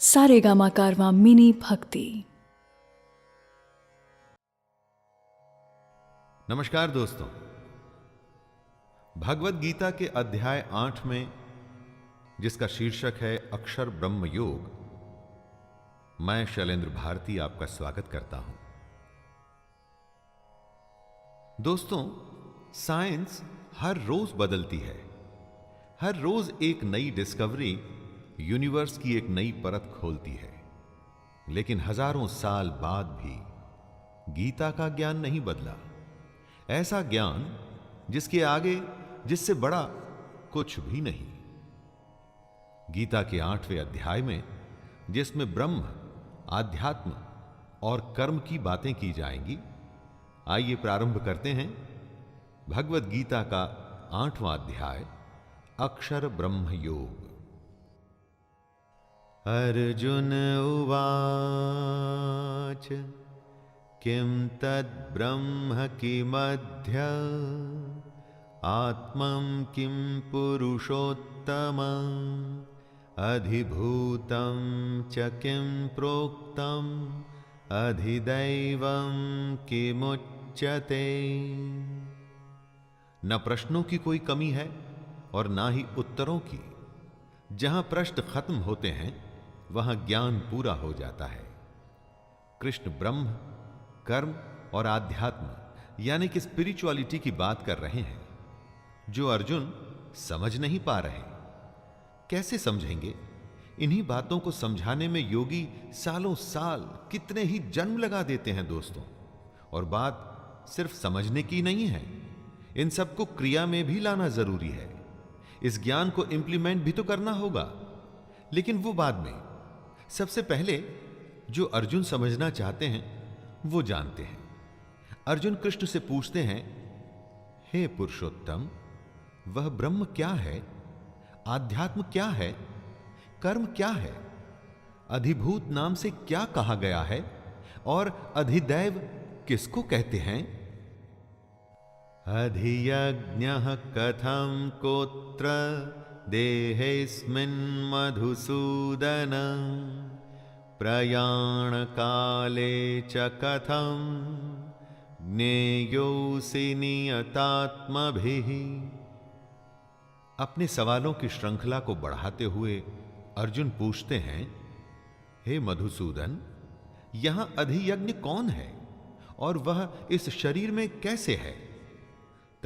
सारेगामा कारवां mini भक्ति। नमस्कार दोस्तों, भगवत गीता के अध्याय 8 में, जिसका शीर्षक है अक्षर ब्रह्म योग, मैं शैलेंद्र भारती आपका स्वागत करता हूं। दोस्तों, साइंस हर रोज बदलती है। हर रोज एक नई डिस्कवरी यूनिवर्स की एक नई परत खोलती है। लेकिन हजारों साल बाद भी गीता का ज्ञान नहीं बदला। ऐसा ज्ञान जिसके आगे, जिससे बड़ा कुछ भी नहीं। गीता के 8वें अध्याय में, जिसमें ब्रह्म, आध्यात्म और कर्म की बातें की जाएंगी, आइए प्रारंभ करते हैं भगवत गीता का 8वां अध्याय, अक्षर ब्रह्म योग। अर्जुन उवाच किं तद् ब्रह्म किमध्य आत्मं किं पुरुषोत्तमं अधिभूतं च किं प्रोक्तम् अधिदैवं किमुच्यते। न प्रश्नों की कोई कमी है और ना ही उत्तरों की। जहां प्रश्न खत्म होते हैं वहां ज्ञान पूरा हो जाता है। कृष्ण ब्रह्म, कर्म और आध्यात्म यानी कि स्पिरिचुअलिटी की बात कर रहे हैं, जो अर्जुन समझ नहीं पा रहे। कैसे समझेंगे? इन्हीं बातों को समझाने में योगी सालों साल, कितने ही जन्म लगा देते हैं दोस्तों। और बात सिर्फ समझने की नहीं है, इन सबको क्रिया में भी लाना जरूरी है। इस ज्ञान को इंप्लीमेंट भी तो करना होगा, लेकिन वो बाद में। सबसे पहले जो अर्जुन समझना चाहते हैं वो जानते हैं। अर्जुन कृष्ण से पूछते हैं, हे पुरुषोत्तम, वह ब्रह्म क्या है? आध्यात्म क्या है? कर्म क्या है? अधिभूत नाम से क्या कहा गया है? और अधिदैव किसको कहते हैं? अधियज्ञः कथं कोत्र देहेऽस्मिन् मधुसूदन प्रयाण काले च कथं ज्ञेयोऽसि नियतात्मभिः। अपने सवालों की श्रृंखला को बढ़ाते हुए अर्जुन पूछते हैं, हे मधुसूदन, यहां अधियज्ञ कौन है और वह इस शरीर में कैसे है?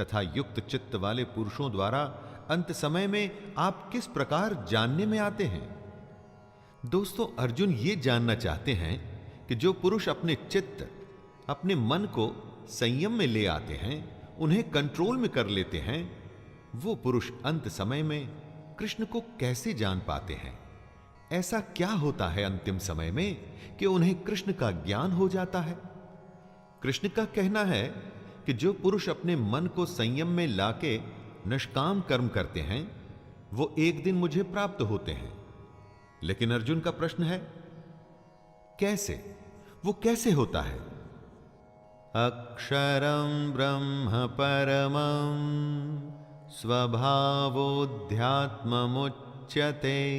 तथा युक्त चित्त वाले पुरुषों द्वारा अंत समय में आप किस प्रकार जानने में आते हैं? दोस्तों, अर्जुन ये जानना चाहते हैं कि जो पुरुष अपने चित्त, अपने मन को संयम में ले आते हैं, उन्हें कंट्रोल में कर लेते हैं, वो पुरुष अंत समय में कृष्ण को कैसे जान पाते हैं? ऐसा क्या होता है अंतिम समय में कि उन्हें कृष्ण का ज्ञान हो जाता है? कृष्ण का कहना है कि जो पुरुष अपने मन को संयम में लाके निष्काम कर्म करते हैं, वो एक दिन मुझे प्राप्त होते हैं। लेकिन अर्जुन का प्रश्न है, कैसे? वो कैसे होता है? अक्षरं ब्रह्म परमं स्वभावोऽध्यात्ममुच्यते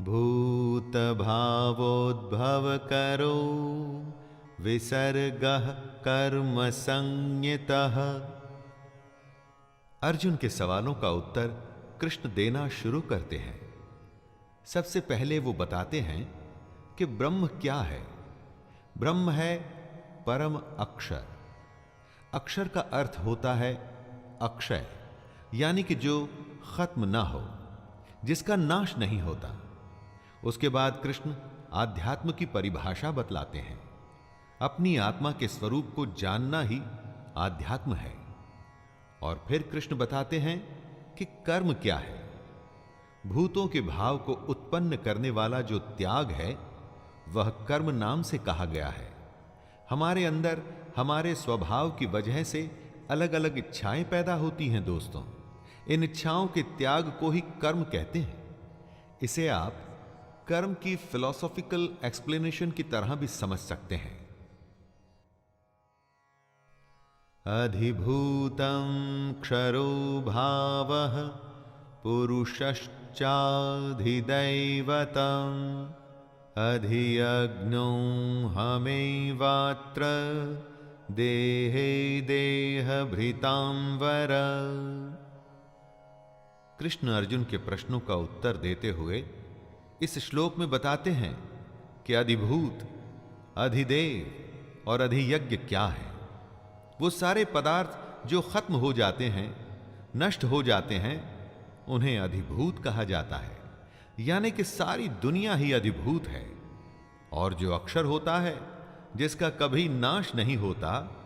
भूत भावोद्भव करो विसर्गः कर्म संज्ञितः। अर्जुन के सवालों का उत्तर कृष्ण देना शुरू करते हैं। सबसे पहले वो बताते हैं कि ब्रह्म क्या है। ब्रह्म है परम अक्षर। अक्षर का अर्थ होता है अक्षय, यानी कि जो खत्म ना हो, जिसका नाश नहीं होता। उसके बाद कृष्ण आध्यात्म की परिभाषा बतलाते हैं। अपनी आत्मा के स्वरूप को जानना ही आध्यात्म है। और फिर कृष्ण बताते हैं कि कर्म क्या है। भूतों के भाव को उत्पन्न करने वाला जो त्याग है, वह कर्म नाम से कहा गया है। हमारे अंदर हमारे स्वभाव की वजह से अलग अलग इच्छाएं पैदा होती हैं दोस्तों। इन इच्छाओं के त्याग को ही कर्म कहते हैं। इसे आप कर्म की फिलॉसॉफिकल एक्सप्लेनेशन की तरह भी समझ सकते हैं। अधिभूतं क्षरो भावः पुरुषश्चाधिदैवतं अधियज्ञो हमेवात्र देहे देहभृतांवर। कृष्ण अर्जुन के प्रश्नों का उत्तर देते हुए इस श्लोक में बताते हैं कि अधिभूत, अधिदेव और अधियज्ञ क्या है। वो सारे पदार्थ जो खत्म हो जाते हैं, नष्ट हो जाते हैं, उन्हें अधिभूत कहा जाता है। यानी कि सारी दुनिया ही अधिभूत है। और जो अक्षर होता है, जिसका कभी नाश नहीं होता,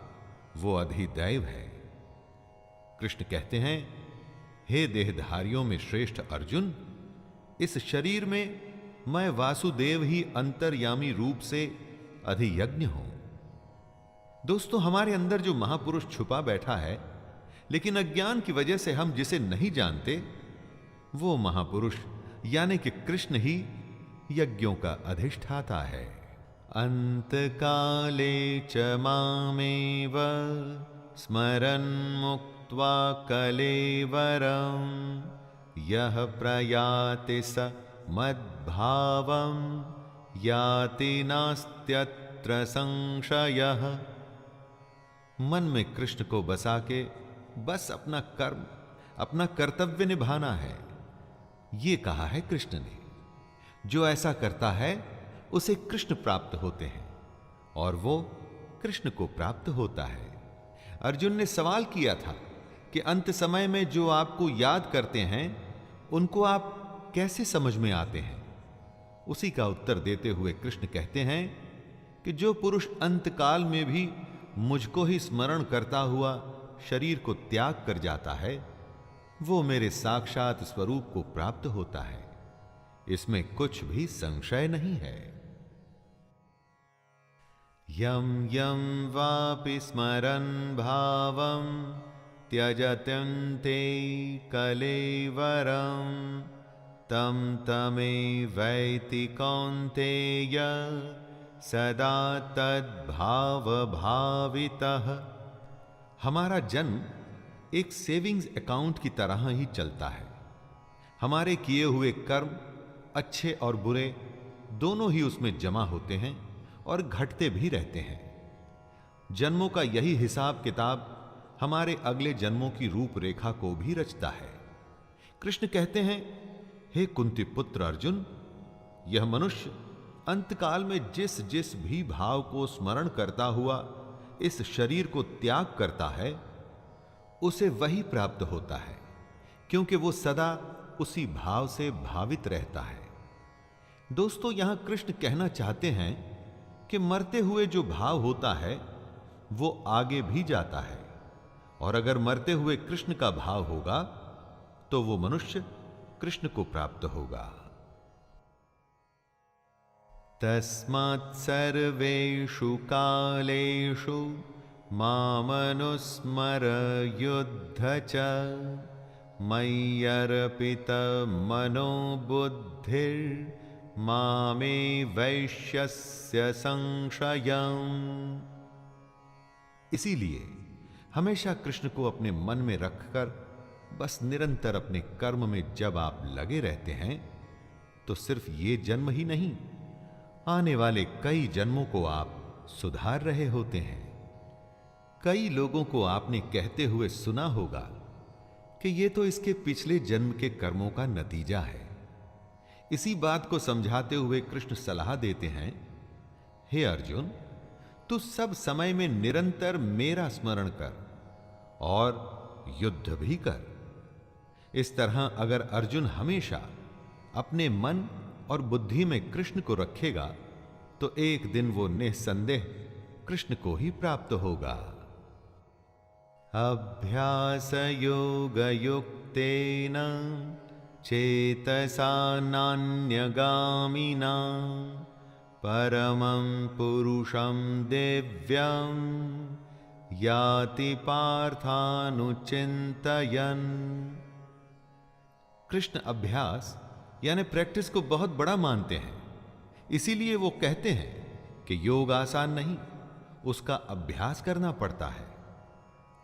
वो अधिदैव है। कृष्ण कहते हैं, हे देहधारियों में श्रेष्ठ अर्जुन, इस शरीर में मैं वासुदेव ही अंतर्यामी रूप से अधियज्ञ हूं। दोस्तों, हमारे अंदर जो महापुरुष छुपा बैठा है, लेकिन अज्ञान की वजह से हम जिसे नहीं जानते, वो महापुरुष यानी कि कृष्ण ही यज्ञों का अधिष्ठाता है। अंतकाले च मामेव स्मरन् मुक्त्वा कलेवरं यः प्रयाति स मद्भावं याति नास्त्यत्र संशयः। मन में कृष्ण को बसा के बस अपना कर्म, अपना कर्तव्य निभाना है, ये कहा है कृष्ण ने। जो ऐसा करता है उसे कृष्ण प्राप्त होते हैं और वो कृष्ण को प्राप्त होता है। अर्जुन ने सवाल किया था कि अंत समय में जो आपको याद करते हैं, उनको आप कैसे समझ में आते हैं। उसी का उत्तर देते हुए कृष्ण कहते हैं कि जो पुरुष अंतकाल में भी मुझको ही स्मरण करता हुआ शरीर को त्याग कर जाता है, वो मेरे साक्षात स्वरूप को प्राप्त होता है। इसमें कुछ भी संशय नहीं है। यम यम वापि स्मरन् भावं त्यजत्यन्ते कलेवरं तं तमेवैति कौन्तेय सदा तद्भाव भावितः। हमारा जन्म एक सेविंग्स अकाउंट की तरह ही चलता है। हमारे किए हुए कर्म, अच्छे और बुरे, दोनों ही उसमें जमा होते हैं और घटते भी रहते हैं। जन्मों का यही हिसाब किताब हमारे अगले जन्मों की रूपरेखा को भी रचता है। कृष्ण कहते हैं, हे कुंती पुत्र अर्जुन, यह मनुष्य अंतकाल में जिस जिस भी भाव को स्मरण करता हुआ इस शरीर को त्याग करता है, उसे वही प्राप्त होता है, क्योंकि वो सदा उसी भाव से भावित रहता है। दोस्तों, यहां कृष्ण कहना चाहते हैं कि मरते हुए जो भाव होता है वो आगे भी जाता है, और अगर मरते हुए कृष्ण का भाव होगा तो वो मनुष्य कृष्ण को प्राप्त होगा। तस्मात् सर्वेषु कालेषु मामनुस्मर युद्ध च मय्यर्पित मनो बुद्धिर्मामे वैश्यस्य संशयम्। इसीलिए हमेशा कृष्ण को अपने मन में रखकर बस निरंतर अपने कर्म में जब आप लगे रहते हैं, तो सिर्फ ये जन्म ही नहीं, आने वाले कई जन्मों को आप सुधार रहे होते हैं। कई लोगों को आपने कहते हुए सुना होगा कि ये तो इसके पिछले जन्म के कर्मों का नतीजा है। इसी बात को समझाते हुए कृष्ण सलाह देते हैं, हे अर्जुन, तू सब समय में निरंतर मेरा स्मरण कर और युद्ध भी कर। इस तरह अगर अर्जुन हमेशा अपने मन और बुद्धि में कृष्ण को रखेगा, तो एक दिन वो निसंदेह कृष्ण को ही प्राप्त होगा। अभ्यास योग युक्तेन चेतसा नान्यगामिना परमं पुरुषं दिव्यं याति पार्थानुचिन्तयन्। कृष्ण अभ्यास यानी प्रैक्टिस को बहुत बड़ा मानते हैं। इसीलिए वो कहते हैं कि योग आसान नहीं, उसका अभ्यास करना पड़ता है।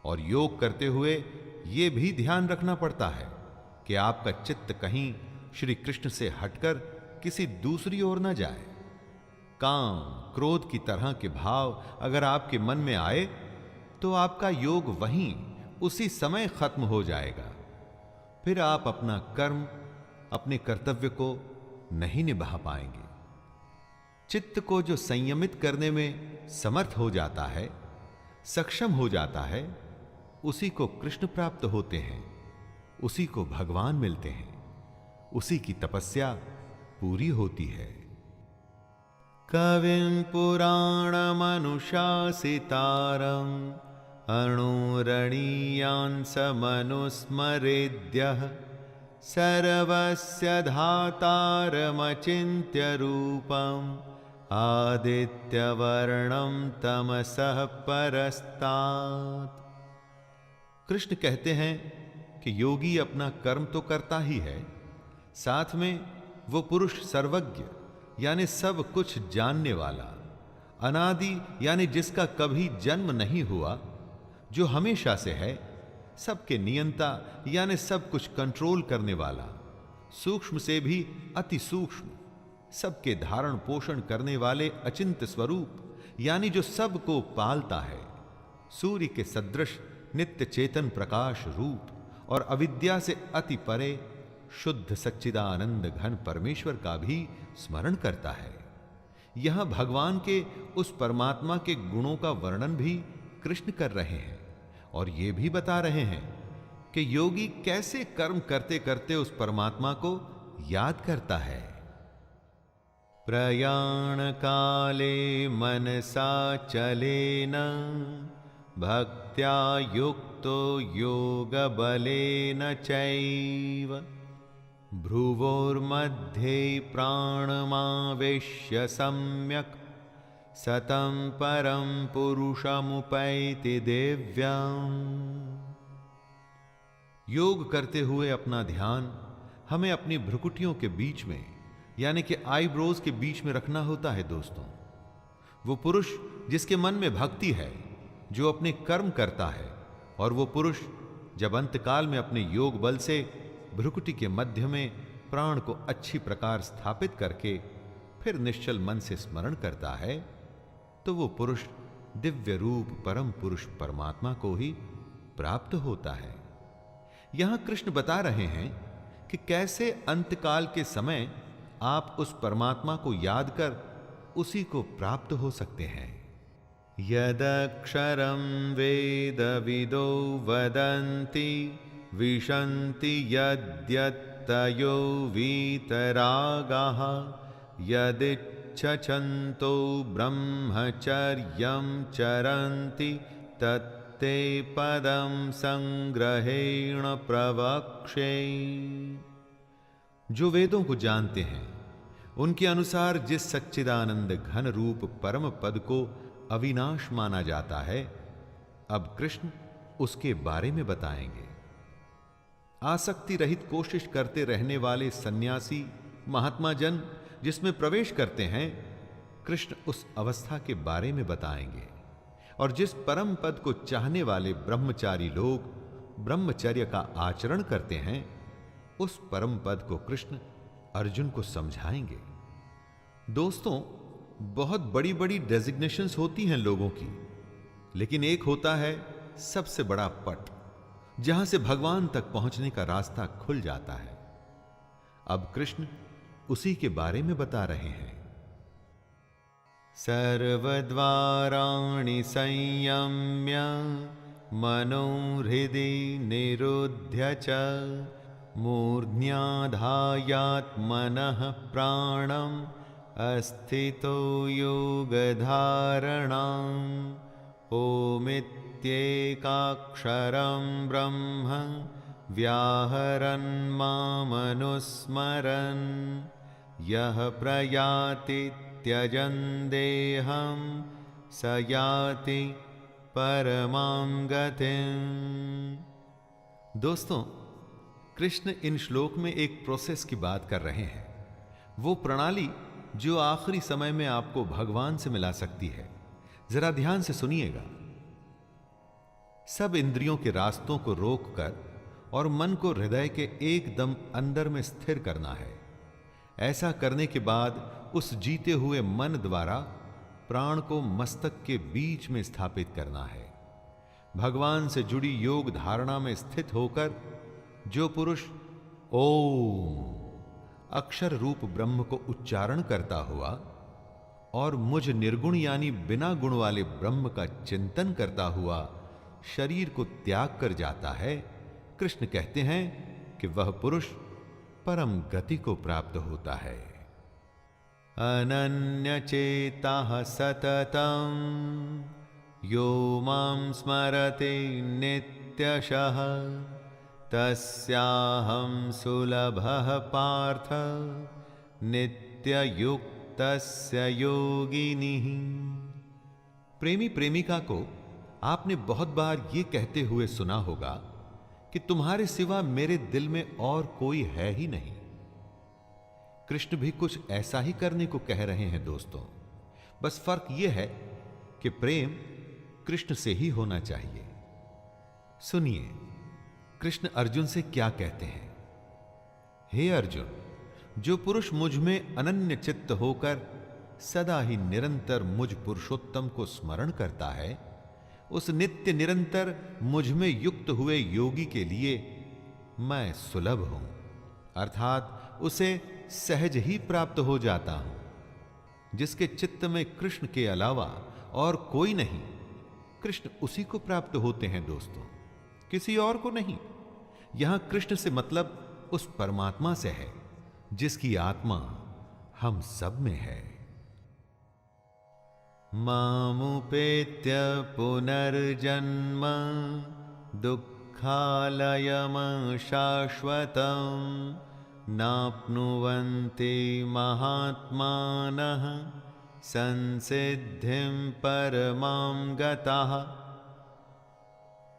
और योग करते हुए यह भी ध्यान रखना पड़ता है कि आपका चित्त कहीं श्री कृष्ण से हटकर किसी दूसरी ओर न जाए। काम, क्रोध की तरह के भाव अगर आपके मन में आए तो आपका योग वहीं उसी समय खत्म हो जाएगा। फिर आप अपना कर्म, अपने कर्तव्य को नहीं निभा पाएंगे। चित्त को जो संयमित करने में समर्थ हो जाता है, सक्षम हो जाता है, उसी को कृष्ण प्राप्त होते हैं, उसी को भगवान मिलते हैं, उसी की तपस्या पूरी होती है। कविं पुराणमनुशासितारं अणुरणीयांसमनुस्मरेद्यः सर्वस्य धातारमचिन्त्य रूपम् आदित्यवर्णं तमसः परस्तात्। कृष्ण कहते हैं कि योगी अपना कर्म तो करता ही है, साथ में वो पुरुष सर्वज्ञ यानी सब कुछ जानने वाला, अनादि यानी जिसका कभी जन्म नहीं हुआ, जो हमेशा से है, सबके नियंता यानी सब कुछ कंट्रोल करने वाला, सूक्ष्म से भी अति सूक्ष्म, सबके धारण पोषण करने वाले अचिंत्य स्वरूप यानी जो सबको पालता है, सूर्य के सदृश नित्य चेतन प्रकाश रूप और अविद्या से अति परे शुद्ध सच्चिदानंद घन परमेश्वर का भी स्मरण करता है। यहां भगवान के उस परमात्मा के गुणों का वर्णन भी कृष्ण कर रहे हैं और ये भी बता रहे हैं कि योगी कैसे कर्म करते करते उस परमात्मा को याद करता है। प्रयाण काले मनसा चलेन भक्त्या युक्तो योग बलेन चैव भ्रुवोर्मध्ये प्राणमावेश्य सम्यक् सतं परं पुरुषमुपैति दिव्यम्। योग करते हुए अपना ध्यान हमें अपनी भ्रुकुटियों के बीच में यानी कि आईब्रोज के बीच में रखना होता है। दोस्तों, वो पुरुष जिसके मन में भक्ति है, जो अपने कर्म करता है, और वो पुरुष जब अंतकाल में अपने योग बल से भ्रुकुटी के मध्य में प्राण को अच्छी प्रकार स्थापित करके फिर निश्चल मन से स्मरण करता है, तो वो पुरुष दिव्य रूप परम पुरुष परमात्मा को ही प्राप्त होता है। यहां कृष्ण बता रहे हैं कि कैसे अंतकाल के समय आप उस परमात्मा को याद कर उसी को प्राप्त हो सकते हैं। यदक्षरं वेदविदो वदन्ति विशन्ति यद्यत्तयो वीतरागाः यदिच्छन्तो ब्रह्मचर्यं चरन्ति तत्ते पदं संग्रहेण प्रवक्ष्ये। जो वेदों को जानते हैं, उनके अनुसार जिस सच्चिदानंद घन रूप परम पद को अविनाश माना जाता है, अब कृष्ण उसके बारे में बताएंगे। आसक्ति रहित कोशिश करते रहने वाले सन्यासी महात्मा जन जिसमें प्रवेश करते हैं, कृष्ण उस अवस्था के बारे में बताएंगे। और जिस परम पद को चाहने वाले ब्रह्मचारी लोग ब्रह्मचर्य का आचरण करते हैं, उस परम पद को कृष्ण अर्जुन को समझाएंगे। दोस्तों, बहुत बड़ी बड़ी डेजिग्नेशंस होती हैं लोगों की, लेकिन एक होता है सबसे बड़ा पट, जहां से भगवान तक पहुंचने का रास्ता खुल जाता है। अब कृष्ण उसी के बारे में बता रहे हैं। सर्वद्वाराणि संयम्य मनोहृदि निरुध्य च मूर्ध्याधायात्मनः प्राणम् अस्थितो योगधारणाम् ओमित्येकाक्षरं ब्रह्म व्याहरन् मामनुस्मरन् यः प्रयाति त्यजन् देहं स याति परमां गतिम्। दोस्तों, कृष्ण इन श्लोक में एक प्रोसेस की बात कर रहे हैं, वो प्रणाली जो आखिरी समय में आपको भगवान से मिला सकती है। जरा ध्यान से सुनिएगा। सब इंद्रियों के रास्तों को रोककर और मन को हृदय के एकदम अंदर में स्थिर करना है। ऐसा करने के बाद उस जीते हुए मन द्वारा प्राण को मस्तक के बीच में स्थापित करना है। भगवान से जुड़ी योग धारणा में स्थित होकर जो पुरुष ओम अक्षर रूप ब्रह्म को उच्चारण करता हुआ और मुझ निर्गुण यानी बिना गुण वाले ब्रह्म का चिंतन करता हुआ शरीर को त्याग कर जाता है, कृष्ण कहते हैं कि वह पुरुष परम गति को प्राप्त होता है। अनन्य चेता सततम यो मां स्मरते नित्यशः तस्याहं सुलभः पार्थ नित्ययुक्तस्य योगिनिः। प्रेमी प्रेमिका को आपने बहुत बार ये कहते हुए सुना होगा कि तुम्हारे सिवा मेरे दिल में और कोई है ही नहीं। कृष्ण भी कुछ ऐसा ही करने को कह रहे हैं दोस्तों, बस फर्क यह है कि प्रेम कृष्ण से ही होना चाहिए। सुनिए कृष्ण अर्जुन से क्या कहते हैं। हे अर्जुन, जो पुरुष मुझ में अनन्य चित्त होकर सदा ही निरंतर मुझ पुरुषोत्तम को स्मरण करता है, उस नित्य निरंतर मुझ में युक्त हुए योगी के लिए मैं सुलभ हूं, अर्थात उसे सहज ही प्राप्त हो जाता हूं। जिसके चित्त में कृष्ण के अलावा और कोई नहीं, कृष्ण उसी को प्राप्त होते हैं दोस्तों, किसी और को नहीं। यहां कृष्ण से मतलब उस परमात्मा से है जिसकी आत्मा हम सब में है। मामुपेत्य पुनर्जन्म दुःखालयम शाश्वतम् नाप्नुवन्ति महात्मानः संसिद्धिं परमां गताः।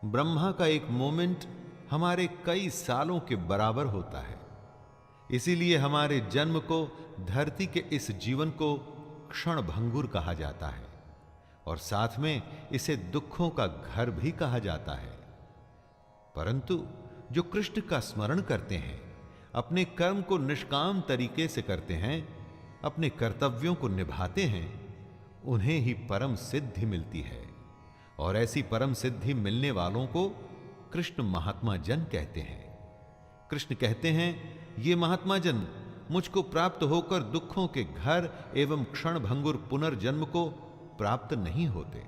ब्रह्मा का एक मोमेंट हमारे कई सालों के बराबर होता है, इसीलिए हमारे जन्म को, धरती के इस जीवन को क्षण भंगुर कहा जाता है और साथ में इसे दुखों का घर भी कहा जाता है। परंतु जो कृष्ण का स्मरण करते हैं, अपने कर्म को निष्काम तरीके से करते हैं, अपने कर्तव्यों को निभाते हैं, उन्हें ही परम सिद्धि मिलती है। और ऐसी परम सिद्धि मिलने वालों को कृष्ण महात्मा जन कहते हैं। कृष्ण कहते हैं, ये महात्मा जन मुझको प्राप्त होकर दुखों के घर एवं क्षण भंगुर पुनर्जन्म को प्राप्त नहीं होते।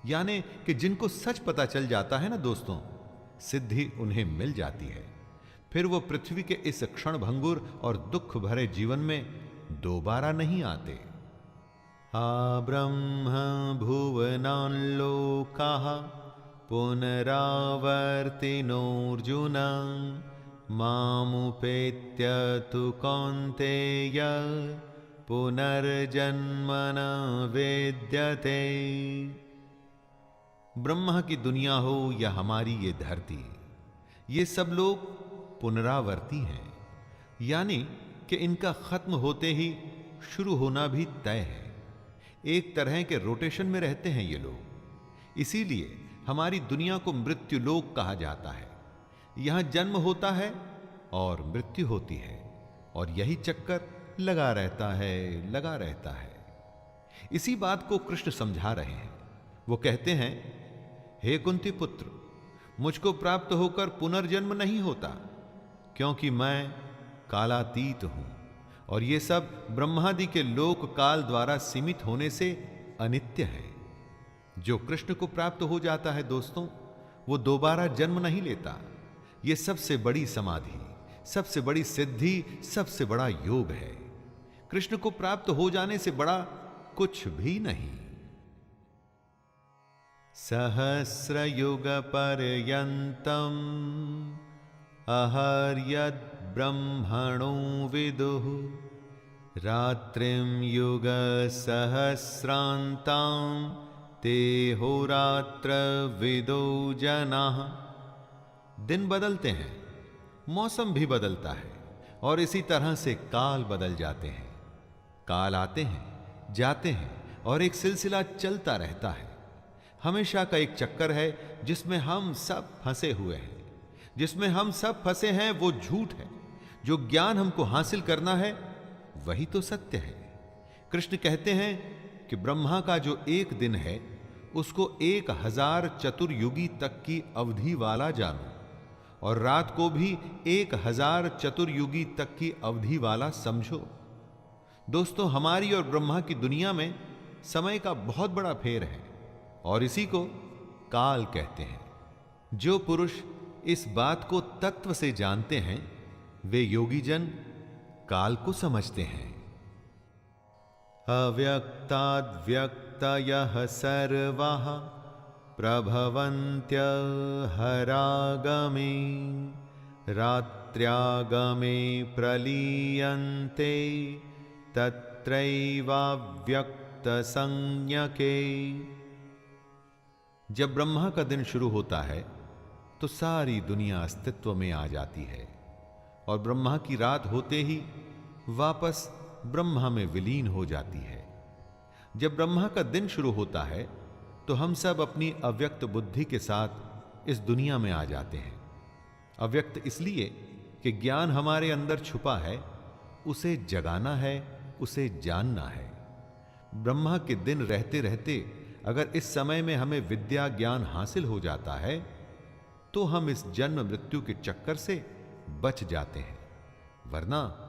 यानी कि जिनको सच पता चल जाता है ना दोस्तों, सिद्धि उन्हें मिल जाती है, फिर वो पृथ्वी के इस क्षण भंगुर और दुख भरे जीवन में दोबारा नहीं आते। आ ब्रह्म भुवनान् लोकाः पुनरावर्तिनोऽर्जुन मामुपेत्य तु कौन्तेय पुनर्जन्म न विद्यते। ब्रह्मा की दुनिया हो या हमारी ये धरती, ये सब लोग पुनरावर्ती हैं, यानी कि इनका खत्म होते ही शुरू होना भी तय है। एक तरह के रोटेशन में रहते हैं ये लोग, इसीलिए हमारी दुनिया को मृत्यु लोक कहा जाता है। यहां जन्म होता है और मृत्यु होती है और यही चक्कर लगा रहता है। इसी बात को कृष्ण समझा रहे हैं। वो कहते हैं, हे कुंती पुत्र, मुझको प्राप्त होकर पुनर्जन्म नहीं होता, क्योंकि मैं कालातीत हूं और ये सब ब्रह्मादि के लोक काल द्वारा सीमित होने से अनित्य है। जो कृष्ण को प्राप्त हो जाता है दोस्तों, वो दोबारा जन्म नहीं लेता। ये सबसे बड़ी समाधि, सबसे बड़ी सिद्धि, सबसे बड़ा योग है। कृष्ण को प्राप्त हो जाने से बड़ा कुछ भी नहीं। सहस्रयुग पर्यन्तम् अहर्यद् ब्रह्मणो विदुः रात्रिं युग सहस्रान्तां तेहोरात्र विदो जनाः। दिन बदलते हैं, मौसम भी बदलता है और इसी तरह से काल बदल जाते हैं। काल आते हैं, जाते हैं और एक सिलसिला चलता रहता है। हमेशा का एक चक्कर है जिसमें हम सब फंसे हुए हैं। जिसमें हम सब फंसे हैं वो झूठ है। जो ज्ञान हमको हासिल करना है वही तो सत्य है। कृष्ण कहते हैं कि ब्रह्मा का जो एक दिन है उसको 1000 चतुर्युगी तक की अवधि वाला जानो, और रात को भी 1000 चतुर्युगी तक की अवधि वाला समझो। दोस्तों, हमारी और ब्रह्मा की दुनिया में समय का बहुत बड़ा फेर है, और इसी को काल कहते हैं। जो पुरुष इस बात को तत्व से जानते हैं वे योगी जन काल को समझते हैं। अव्यक्ताद्व्यक्तयः सर्वाः प्रभवन्त्य हरागमे रात्र्यागमे प्रलीयन्ते तत्रैवाव्यक्त संज्ञके। जब ब्रह्मा का दिन शुरू होता है तो सारी दुनिया अस्तित्व में आ जाती है, और ब्रह्मा की रात होते ही वापस ब्रह्मा में विलीन हो जाती है। जब ब्रह्मा का दिन शुरू होता है तो हम सब अपनी अव्यक्त बुद्धि के साथ इस दुनिया में आ जाते हैं। अव्यक्त इसलिए कि ज्ञान हमारे अंदर छुपा है, उसे जगाना है, उसे जानना है। ब्रह्मा के दिन रहते रहते अगर इस समय में हमें विद्या ज्ञान हासिल हो जाता है तो हम इस जन्म मृत्यु के चक्कर से बच जाते हैं, वरना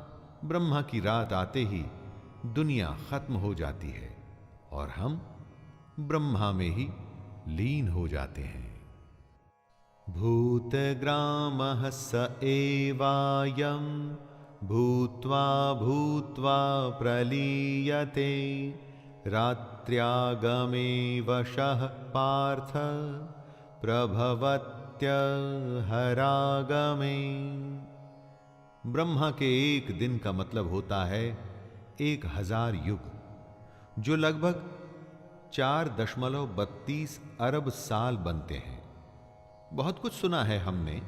ब्रह्मा की रात आते ही दुनिया खत्म हो जाती है और हम ब्रह्मा में ही लीन हो जाते हैं। भूतग्रामः स एवायं भूत्वा भूत्वा प्रलीयते रात्र्यागमे वशः पार्थ प्रभवत्यहरागमे। ब्रह्मा के एक दिन का मतलब होता है 1000 युग, जो लगभग 4.32 अरब साल बनते हैं। बहुत कुछ सुना है हमने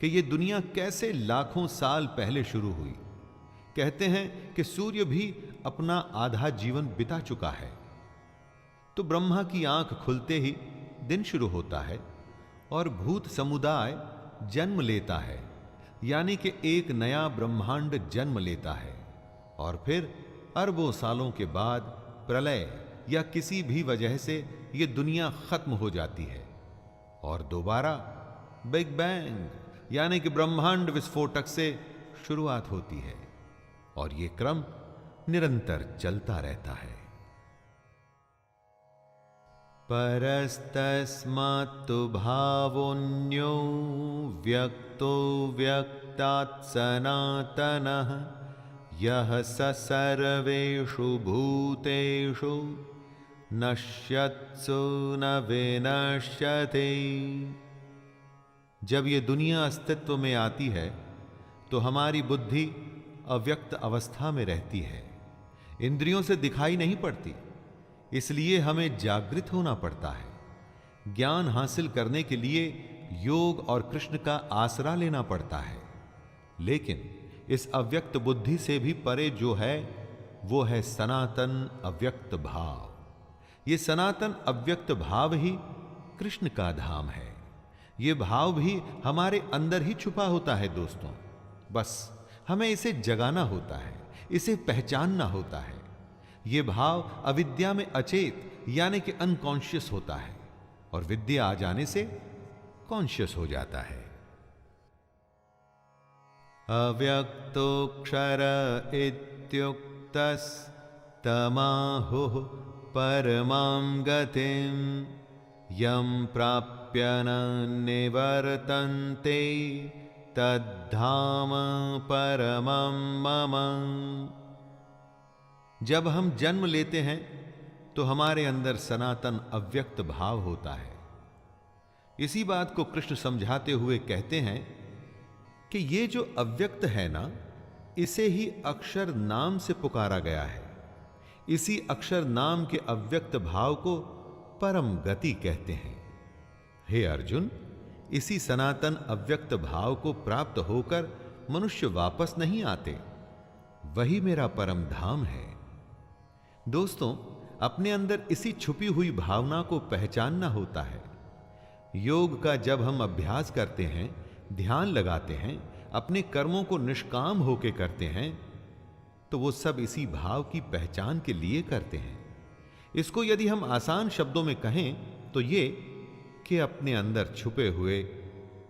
कि यह दुनिया कैसे लाखों साल पहले शुरू हुई। कहते हैं कि सूर्य भी अपना आधा जीवन बिता चुका है। तो ब्रह्मा की आंख खुलते ही दिन शुरू होता है और भूत समुदाय जन्म लेता है, यानी कि एक नया ब्रह्मांड जन्म लेता है, और फिर अरबों सालों के बाद प्रलय या किसी भी वजह से यह दुनिया खत्म हो जाती है और दोबारा बिग बैंग यानी कि ब्रह्मांड विस्फोटक से शुरुआत होती है, और यह क्रम निरंतर चलता रहता है। परस्तस्मात्तु भावोऽन्यो व्यक्तो व्यक्तात् सनातनः यः स सर्वेषु भूतेषु नश्यत्सु न विनश्यते। जब ये दुनिया अस्तित्व में आती है तो हमारी बुद्धि अव्यक्त अवस्था में रहती है, इंद्रियों से दिखाई नहीं पड़ती, इसलिए हमें जागृत होना पड़ता है। ज्ञान हासिल करने के लिए योग और कृष्ण का आसरा लेना पड़ता है, लेकिन इस अव्यक्त बुद्धि से भी परे जो है वो है सनातन अव्यक्त भाव। ये सनातन अव्यक्त भाव ही कृष्ण का धाम है। ये भाव भी हमारे अंदर ही छुपा होता है दोस्तों, बस हमें इसे जगाना होता है, इसे पहचानना होता है। ये भाव अविद्या में अचेत यानी कि अनकॉन्शियस होता है, और विद्या आ जाने से कॉन्शियस हो जाता है। अव्यक्तोऽक्षर इत्युक्तस्तमाहुः परमां गतिं यं प्राप्य न निवर्तन्ते तद्धाम परमं मम। जब हम जन्म लेते हैं तो हमारे अंदर सनातन अव्यक्त भाव होता है। इसी बात को कृष्ण समझाते हुए कहते हैं कि ये जो अव्यक्त है ना, इसे ही अक्षर नाम से पुकारा गया है। इसी अक्षर नाम के अव्यक्त भाव को परम गति कहते हैं। हे अर्जुन, इसी सनातन अव्यक्त भाव को प्राप्त होकर मनुष्य वापस नहीं आते, वही मेरा परम धाम है। दोस्तों, अपने अंदर इसी छुपी हुई भावना को पहचानना होता है। योग का जब हम अभ्यास करते हैं, ध्यान लगाते हैं, अपने कर्मों को निष्काम होके करते हैं, तो वो सब इसी भाव की पहचान के लिए करते हैं। इसको यदि हम आसान शब्दों में कहें तो ये कि अपने अंदर छुपे हुए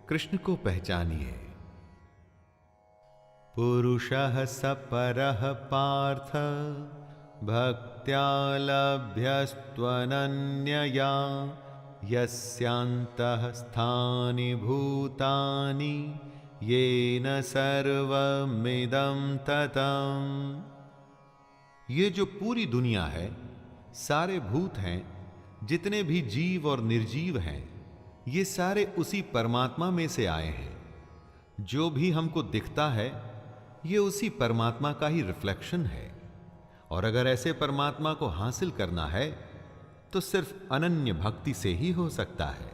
कृष्ण को पहचानिए। पुरुषः सपरः पार्थ भक्त्या लभ्यस्त्वनन्यया यस्यान्तः स्थानि भूतानि येन सर्वमिदं ततम्। ये जो पूरी दुनिया है, सारे भूत हैं, जितने भी जीव और निर्जीव हैं, ये सारे उसी परमात्मा में से आए हैं। जो भी हमको दिखता है ये उसी परमात्मा का ही रिफ्लेक्शन है। और अगर ऐसे परमात्मा को हासिल करना है तो सिर्फ अनन्य भक्ति से ही हो सकता है।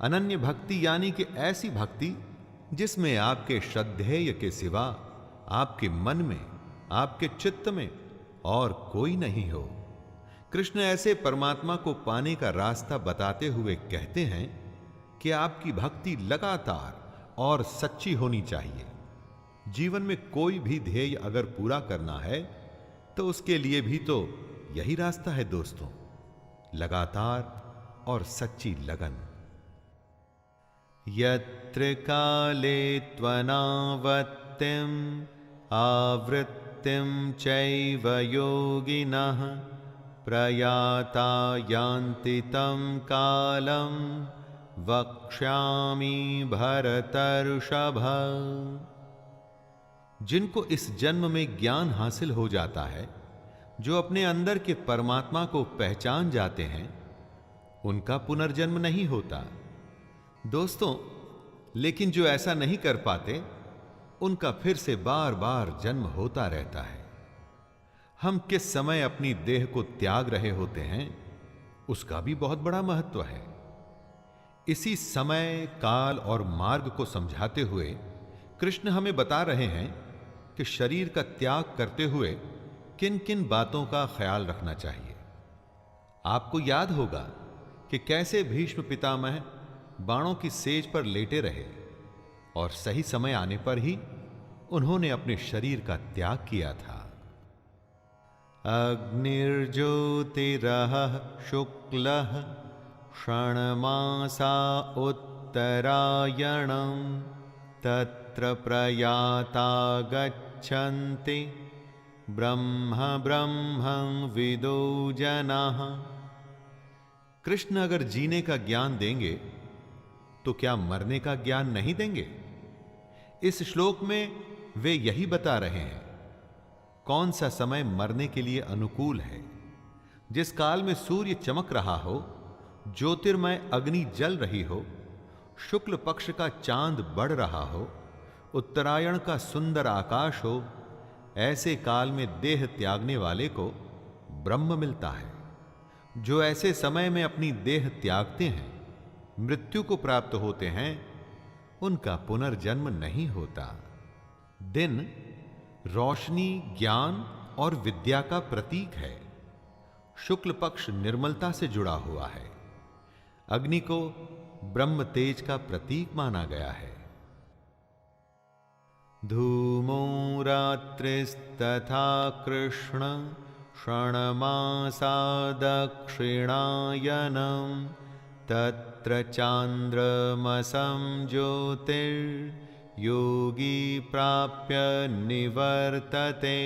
अनन्य भक्ति यानी कि ऐसी भक्ति जिसमें आपके श्रद्धेय के सिवा आपके मन में, आपके चित्त में और कोई नहीं हो। कृष्ण ऐसे परमात्मा को पाने का रास्ता बताते हुए कहते हैं कि आपकी भक्ति लगातार और सच्ची होनी चाहिए। जीवन में कोई भी ध्येय अगर पूरा करना है तो उसके लिए भी तो यही रास्ता है दोस्तों, लगातार और सच्ची लगन। यत्र काले त्वनावत्तिम आवृत्तिम चैव योगिनः प्रयाता यान्ति तं कालं वक्ष्यामि भरतर्षभ। जिनको इस जन्म में ज्ञान हासिल हो जाता है, जो अपने अंदर के परमात्मा को पहचान जाते हैं, उनका पुनर्जन्म नहीं होता दोस्तों। लेकिन जो ऐसा नहीं कर पाते, उनका फिर से बार बार जन्म होता रहता है। हम किस समय अपनी देह को त्याग रहे होते हैं, उसका भी बहुत बड़ा महत्व है। इसी समय, काल और मार्ग को समझाते हुए कृष्ण हमें बता रहे हैं कि शरीर का त्याग करते हुए किन किन बातों का ख्याल रखना चाहिए। आपको याद होगा कि कैसे भीष्म पितामह बाणों की सेज पर लेटे रहे और सही समय आने पर ही उन्होंने अपने शरीर का त्याग किया था। अग्निर्ज्योतिरः शुक्लः षण्मासा उत्तरायणं तत्र प्रयाता गच्छन्ति ब्रह्म ब्रह्मं विदो जनाः। कृष्ण अगर जीने का ज्ञान देंगे तो क्या मरने का ज्ञान नहीं देंगे? इस श्लोक में वे यही बता रहे हैं। कौन सा समय मरने के लिए अनुकूल है? जिस काल में सूर्य चमक रहा हो, ज्योतिर्मय अग्नि जल रही हो, शुक्ल पक्ष का चांद बढ़ रहा हो, उत्तरायण का सुंदर आकाश हो, ऐसे काल में देह त्यागने वाले को ब्रह्म मिलता है। जो ऐसे समय में अपनी देह त्यागते हैं, मृत्यु को प्राप्त होते हैं, उनका पुनर्जन्म नहीं होता। दिन रोशनी, ज्ञान और विद्या का प्रतीक है। शुक्ल पक्ष निर्मलता से जुड़ा हुआ है। अग्नि को ब्रह्म तेज का प्रतीक माना गया है। धूमो रात्रिस्तथा कृष्ण षण्मासा दक्षिणायनं तत्र चांद्रमसं ज्योतिर्योगी प्राप्य निवर्तते।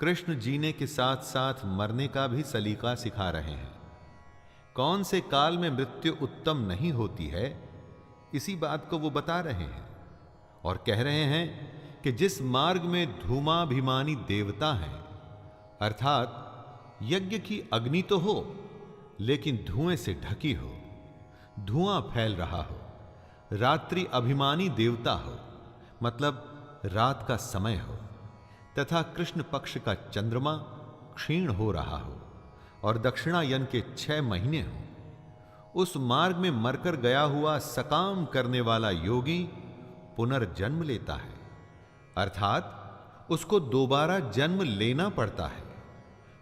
कृष्ण जीने के साथ साथ मरने का भी सलीका सिखा रहे हैं। कौन से काल में मृत्यु उत्तम नहीं होती है, इसी बात को वो बता रहे हैं और कह रहे हैं कि जिस मार्ग में धूमाभिमानी देवता हैं, अर्थात यज्ञ की अग्नि तो हो लेकिन धुएं से ढकी हो, धुआं फैल रहा हो, रात्रि अभिमानी देवता हो, मतलब रात का समय हो, तथा कृष्ण पक्ष का चंद्रमा क्षीण हो रहा हो और दक्षिणायन के 6 महीने हो, उस मार्ग में मरकर गया हुआ सकाम करने वाला योगी पुनर्जन्म लेता है, अर्थात उसको दोबारा जन्म लेना पड़ता है।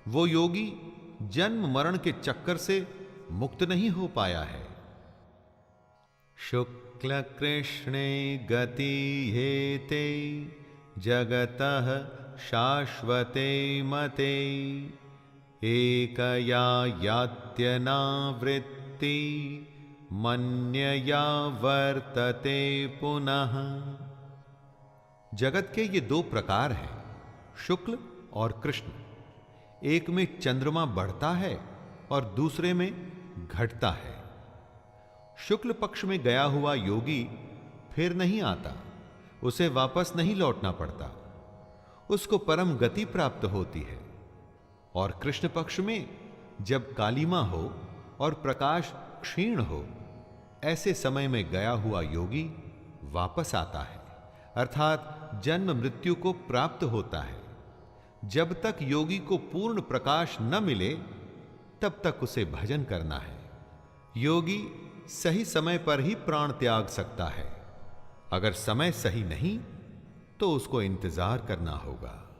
वो योगी जन्म मरण के चक्कर से मुक्त नहीं हो पाया है। शुक्ल कृष्णे गति हेते जगतः शाश्वते मते एकया यात्यनावृत्ति मन्यया वर्तते पुनः। जगत के ये दो प्रकार हैं, शुक्ल और कृष्ण। एक में चंद्रमा बढ़ता है और दूसरे में घटता है। शुक्ल पक्ष में गया हुआ योगी फिर नहीं आता, उसे वापस नहीं लौटना पड़ता, उसको परम गति प्राप्त होती है। और कृष्ण पक्ष में जब कालिमा हो और प्रकाश क्षीण हो, ऐसे समय में गया हुआ योगी वापस आता है, अर्थात जन्म मृत्यु को प्राप्त होता है। जब तक योगी को पूर्ण प्रकाश न मिले तब तक उसे भजन करना है। योगी सही समय पर ही प्राण त्याग सकता है। अगर समय सही नहीं तो उसको इंतजार करना होगा।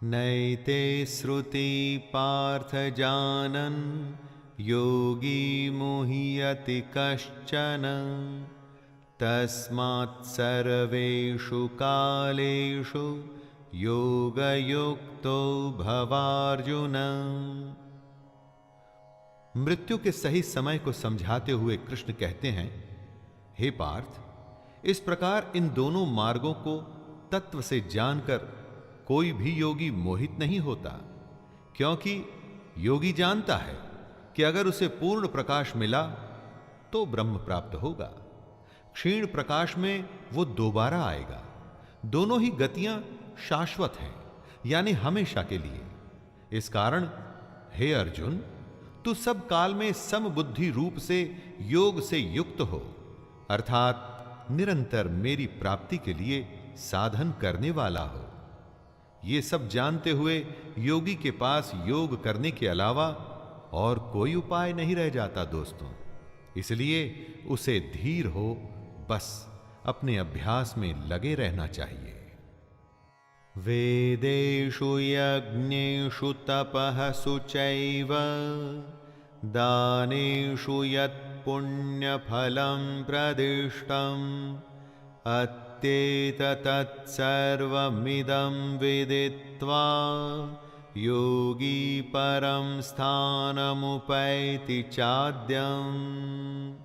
नैते श्रुति पार्थ जानन योगी मुह्यति कश्चन तस्मात् सर्वेषु कालेषु योगयुक्तो भवार्जुन। मृत्यु के सही समय को समझाते हुए कृष्ण कहते हैं, हे पार्थ, इस प्रकार इन दोनों मार्गों को तत्व से जानकर कोई भी योगी मोहित नहीं होता, क्योंकि योगी जानता है कि अगर उसे पूर्ण प्रकाश मिला तो ब्रह्म प्राप्त होगा, क्षीण प्रकाश में वो दोबारा आएगा। दोनों ही गतियां शाश्वत हैं, यानी हमेशा के लिए। इस कारण हे अर्जुन, तू सब काल में समबुद्धि रूप से योग से युक्त हो, अर्थात निरंतर मेरी प्राप्ति के लिए साधन करने वाला हो। ये सब जानते हुए योगी के पास योग करने के अलावा और कोई उपाय नहीं रह जाता दोस्तों। इसलिए उसे धीर हो बस अपने अभ्यास में लगे रहना चाहिए। वेदेषु यज्ञेषु तपः शुचैव दानेषु यत् पुण्यफलं प्रदिष्टम् अत्येतत्सर्वमिदं विदित्वा योगी परं स्थानमुपैति चाद्यम्।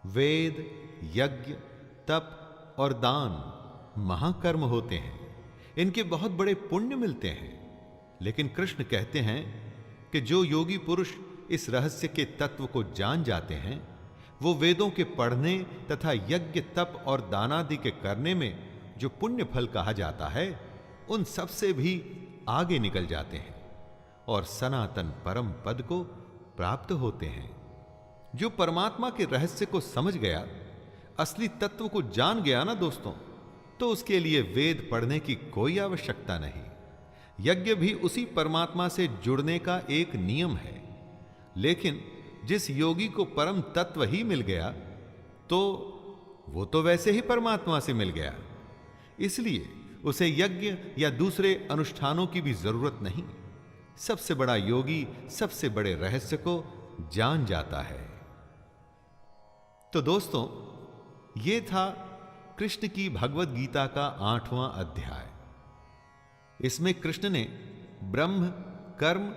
वेद, यज्ञ, तप और दान महाकर्म होते हैं, इनके बहुत बड़े पुण्य मिलते हैं। लेकिन कृष्ण कहते हैं कि जो योगी पुरुष इस रहस्य के तत्व को जान जाते हैं, वो वेदों के पढ़ने तथा यज्ञ, तप और दानादि के करने में जो पुण्य फल कहा जाता है, उन सब से भी आगे निकल जाते हैं और सनातन परम पद को प्राप्त होते हैं। जो परमात्मा के रहस्य को समझ गया, असली तत्व को जान गया ना दोस्तों, तो उसके लिए वेद पढ़ने की कोई आवश्यकता नहीं। यज्ञ भी उसी परमात्मा से जुड़ने का एक नियम है। लेकिन जिस योगी को परम तत्व ही मिल गया, तो वो तो वैसे ही परमात्मा से मिल गया, इसलिए उसे यज्ञ या दूसरे अनुष्ठानों की भी जरूरत नहीं। सबसे बड़ा योगी सबसे बड़े रहस्य को जान जाता है। तो दोस्तों, ये था कृष्ण की भगवत गीता का 8वां अध्याय। इसमें कृष्ण ने ब्रह्म, कर्म,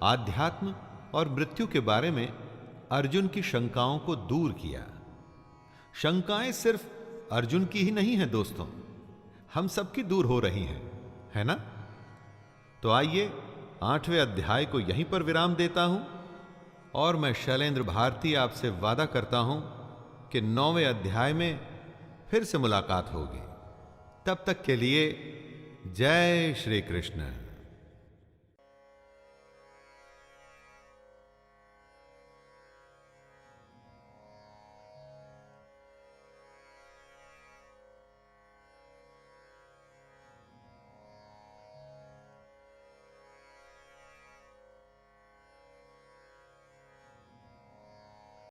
आध्यात्म और मृत्यु के बारे में अर्जुन की शंकाओं को दूर किया। शंकाएं सिर्फ अर्जुन की ही नहीं है दोस्तों, हम सबकी दूर हो रही हैं, है ना? तो आइए 8वें अध्याय को यहीं पर विराम देता हूं और मैं शैलेंद्र भारती आपसे वादा करता हूं कि 9वें अध्याय में फिर से मुलाकात होगी। तब तक के लिए जय श्री कृष्ण।